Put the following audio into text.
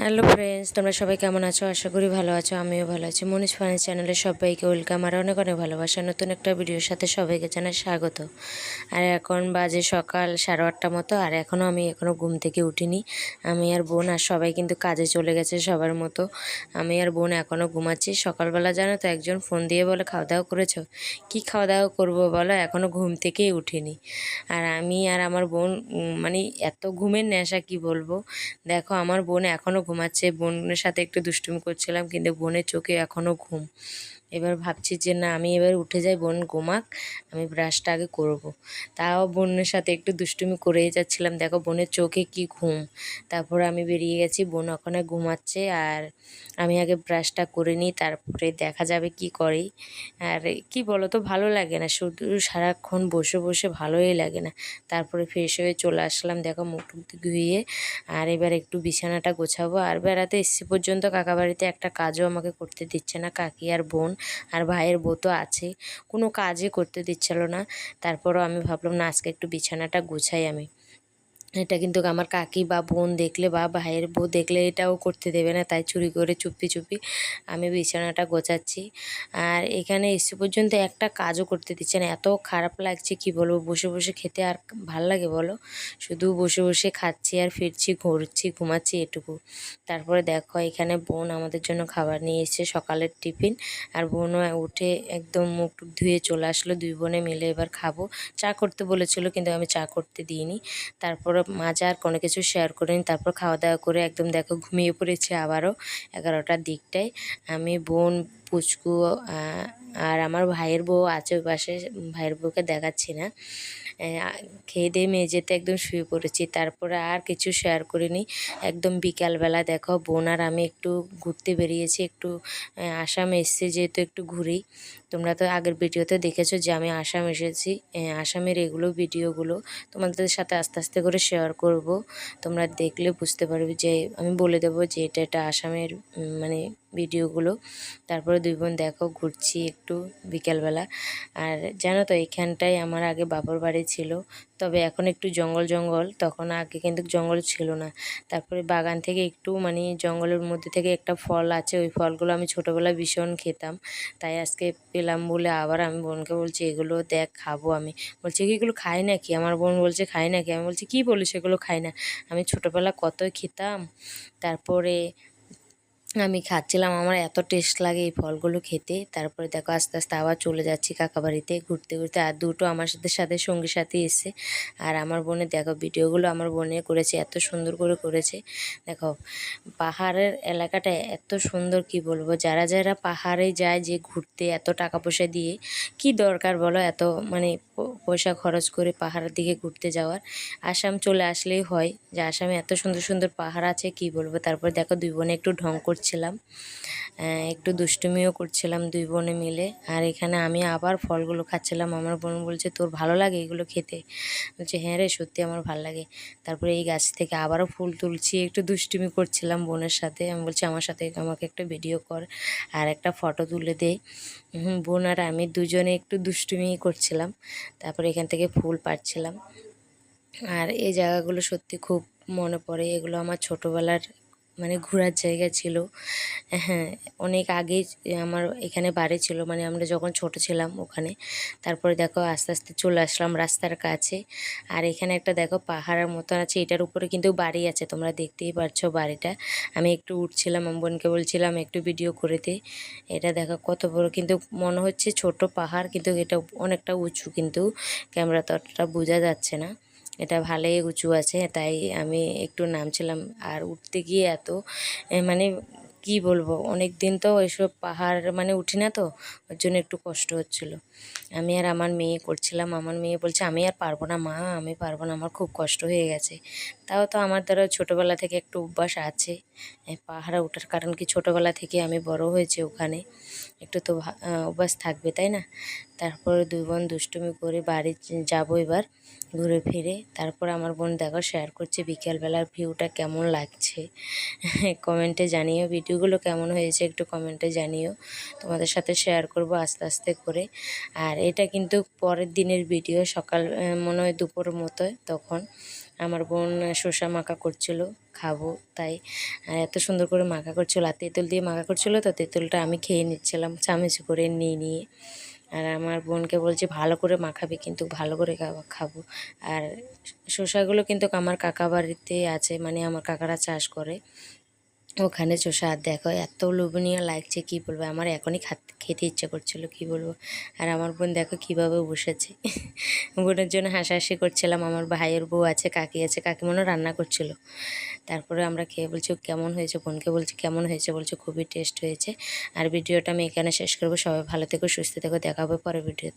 Hello friends, তোমরা সবাই কেমন আছো? আশা করি ভালো আছো। আমিও ভালো আছি। মনীষ ফার্নিচার চ্যানেলে সবাইকে ওয়েলকাম আর অনেক অনেক ভালোবাসা। নতুন একটা ভিডিওর সাথে সবাইকে জানাই স্বাগত। আর এখন বাজে সকাল 8:30 মতো, আর আমি এখনও ঘুম থেকে উঠিনি। আমি আর বোন আর সবাই কিন্তু কাজে চলে গেছে সবার মতো। আমি আর বোন এখনও ঘুমাচ্ছি। সকালবেলা জানো তো একজন ফোন দিয়ে বলে, খাওয়া দাওয়া করেছো? কি খাওয়া দাওয়া করবো বলো, এখনও ঘুম থেকেই উঠিনি। আর আমি আর আমার বোন মানে এত ঘুমের নেশা কি বলবো। দেখো আমার বোন এখনও ঘুমাচ্ছে। বোনের সাথে একটু দুষ্টুমি করছিলাম, কিন্তু বোনের চোখে এখনও ঘুম। এবার ভাবছি যে না, আমি এবার উঠে যাই, বোন ঘুমাক, আমি ব্রাশটা আগে করব। তাও বোনের সাথে একটু দুষ্টুমি করেই যাচ্ছিলাম। দেখো বোনের চোখে কি ঘুম। তারপরে আমি বেরিয়ে গেছি, বোন ওখানে ঘুমাচ্ছে আর আমি আগে ব্রাশটা করে নিই, তারপরে দেখা যাবে কি করি। আর কি বলো তো, ভালো লাগে না, শুধু সারাক্ষণ বসে বসে ভালোই লাগে না। তারপরে ফ্রেশ হয়ে চলে আসলাম, দেখো মুখ টুক ধুয়ে। আর এবার একটু বিছানাটা গোছাবো। আর বেড়াতে এসছি পর্যন্ত কাকা বাড়িতে একটা কাজও আমাকে করতে দিচ্ছে না। কাকি আর বোন আর ভাইয়ের বউ তো আছে, কোনো কাজই করতে দিচ্ছিল না। তারপরও আমি ভাবলাম না, আজকে একটু বিছানাটা গোছাই আমি। এটা কিন্তু আমার কাকি বা বোন দেখলে বা ভাইয়ের বউ দেখলে এটাও করতে দেবে না, তাই চুরি করে চুপি চুপি আমি বিছানাটা গোছাচ্ছি। আর এখানে এসে পর্যন্ত একটা কাজও করতে দিচ্ছে না, এত খারাপ লাগছে কি বলবো। বসে বসে খেতে আর ভাল লাগে বলো? শুধু বসে বসে খাচ্ছি আর ফিরছি, ঘুরছি, ঘুমাচ্ছি, এটুকু। তারপরে দেখো এখানে বোন আমাদের জন্য খাবার নিয়ে এসেছে, সকালের টিফিন। আর বোনও উঠে একদম মুখ টুক ধুয়ে চলে আসলো। দুই বোনে মিলে এবার খাবো। চা করতে বলেছিল, কিন্তু আমি চা করতে দিইনি। তারপর মাঝে আর কোনো কিছু শেয়ার করিনি। তারপর খাওয়া দাওয়া করে একদম দেখো ঘুমিয়ে পড়েছে আবারও 11টার দিকটায়। আমি, বোন, পুচকু আর আমার ভাইয়ের বউ আছে ওই পাশে, ভাইয়ের বউকে দেখাচ্ছি না। খেয়ে দিয়ে মেঝেতে একদম শুয়ে পড়েছি। তারপরে আর কিছু শেয়ার করিনি। একদম বিকালবেলা দেখো বোন আর আমি একটু ঘুরতে বেরিয়েছি। একটু আসাম এসছি যেহেতু একটু ঘুরি। তোমরা তো আগের ভিডিওতে দেখেছো যে আমি আসাম এসেছি। আসামের এগুলো ভিডিওগুলো তোমাদের সাথে আস্তে আস্তে করে শেয়ার করব। তোমরা দেখলে বুঝতে পারবে, যে আমি বলে দেবো যে এটা আসামের মানে ভিডিওগুলো। তারপরে দুই বোন দেখো ঘুরছি একটু বিকেলবেলা। আর জানো তো এখানটায় আমার আগে বাবার বাড়ি ছিল, তবে এখন একটু জঙ্গল জঙ্গল, তখন আগে কিন্তু জঙ্গল ছিল না। তারপরে বাগান থেকে একটু মানে জঙ্গলের মধ্যে থেকে একটা ফল আছে, ওই ফলগুলো আমি ছোটোবেলায় ভীষণ খেতাম। তাই আজকে পেলাম বলে আবার আমি বোনকে বলছি এগুলো দেখ খাবো আমি। বলছে কি এগুলো খাই নাকি? আমার বোন বলছে খাই নাকি? আমি বলছি কী বলিস, এগুলো খাই না, আমি ছোটোবেলা কতই খেতাম। তারপরে আমি খাচ্ছিলাম, আমার এত টেস্ট লাগে এই ফলগুলো খেতে। তারপরে দেখো আস্তে আস্তে আবার চলে যাচ্ছি কাকা বাড়িতে ঘুরতে ঘুরতে। আর দুটো আমার সাথে সাথে সঙ্গী সাথী এসে। আর আমার বোনের দেখো ভিডিওগুলো আমার বোনে করেছে, এত সুন্দর করে করেছে। দেখো পাহাড়ের এলাকাটা এত সুন্দর কি বলবো। যারা যারা পাহাড়ে যায় যে ঘুরতে এত টাকা পয়সা দিয়ে, কি দরকার বলো এত মানে পয়সা খরচ করে পাহাড়ের দিকে ঘুরতে যাওয়ার? আসাম চলে আসলেই হয়, যে আসামে এত সুন্দর সুন্দর পাহাড় আছে কি বলবো। তারপর দেখো দুই বোনে একটু ঢং করছিলাম, একটু দুষ্টুমিও করছিলাম দুই বোনে মিলে। আর এখানে আমি আবার ফলগুলো খাচ্ছিলাম। আমার বোন বলছে তোর ভালো লাগে এগুলো খেতে? বলছে হ্যাঁ রে, সত্যি আমার ভালো লাগে। তারপরে এই গাছ থেকে আবারও ফুল তুলছি, একটু দুষ্টুমি করছিলাম বোনের সাথে। আমি বলছি আমার সাথে আমাকে একটা ভিডিও কর আর একটা ফটো তুলে দে। বোন আর আমি দুজনে একটু দুষ্টুমি করছিলাম। তারপরে এখান থেকে ফুল পাড়ছিলাম। আর এই জায়গাগুলো সত্যি খুব মনে পড়ে। এগুলো আমার ছোটোবেলার মানে ঘোরার জায়গা ছিল। হ্যাঁ, অনেক আগেই আমার এখানে বাড়ি ছিল, মানে আমরা যখন ছোট ছিলাম ওখানে। তারপরে দেখো আস্তে আস্তে চলে আসলাম রাস্তার কাছে। আর এখানে একটা দেখো পাহাড়ের মতন আছে, এটার উপরে কিন্তু বাড়ি আছে, তোমরা দেখতেই পারছো বাড়িটা। আমি একটু উঠছিলাম, আমার বোনকে বলছিলাম একটু ভিডিও করে দে। এটা দেখো কত বড়, কিন্তু মনে হচ্ছে ছোট পাহাড়, কিন্তু এটা অনেকটা উঁচু, কিন্তু ক্যামেরা তো অতটা বোঝা যাচ্ছে না। এটা ভালোই উঁচু আছে, তাই আমি একটু নামছিলাম। আর উঠতে গিয়ে এত মানে কি বলবো, অনেক দিন তো এসব পাহাড় মানে উঠি না, তো ওর জন্য একটু কষ্ট হচ্ছিল। আমি আর আমার মেয়ে করছিলাম। আমার মেয়ে বলছে আমি আর পারবো না মা, আমি পারবো না, আমার খুব কষ্ট হয়ে গেছে। তাও তো আমার দ্বারা ছোটোবেলা থেকে একটু অভ্যাস আছে পাহাড়ে ওঠার, কারণ কি ছোটোবেলা থেকে আমি বড় হয়েছি ওখানে, একটু তো অভ্যাস থাকবে তাই না? তারপরে দুই বোন দুষ্টুমি করে বাড়ি যাবো এবার ঘুরে ফিরে। তারপর আমার বোন দেখো শেয়ার করছে বিকেলবেলার ভিউটা কেমন লাগছে। কমেন্টে জানিও ভিডিওগুলো কেমন হয়েছে, একটু কমেন্টে জানিও। তোমাদের সাথে শেয়ার করব আস্তে আস্তে করে। আর এটা কিন্তু পরের দিনের ভিডিও, সকাল মনে হয় দুপুর মতো তখন। আমার বোন শসা মাখা করছিল, খাবো তাই এত সুন্দর করে মাখা করছিল, আর তেঁতুল দিয়ে মাখা করছিল, তো তেঁতুলটা আমি খেয়ে নিচ্ছিলাম চামচ করে নিয়ে নিয়ে। আর আমার বোনকে বলছি ভালো করে মাখাবে, কিন্তু ভালো করে খাবো। আর শসাগুলো কিন্তু আমার কাকা বাড়িতে আছে, মানে আমার কাকারা চাষ করে ওখানে চষা। আর দেখো এত লোভনীয় লাগছে কি বলবো, আমার এখনই খেতে ইচ্ছা করছিল কি বলবো। আর আমার বোন দেখো কিভাবে বসেছে বোনের জন্য হাসাহাসি করছিলাম। আমার ভাইয়ের বউ আছে, কাকি আছে, কাকিমনও রান্না করছিল। তারপরে আমরা খেয়ে বলছি কেমন হয়েছে, বোনকে বলছি কেমন হয়েছে, বলছে খুবই টেস্ট হয়েছে। আর ভিডিওটা আমি এখানে শেষ করবো। সবাই ভালো থেকো, সুস্থ থেকো, দেখা হবে পরে ভিডিও।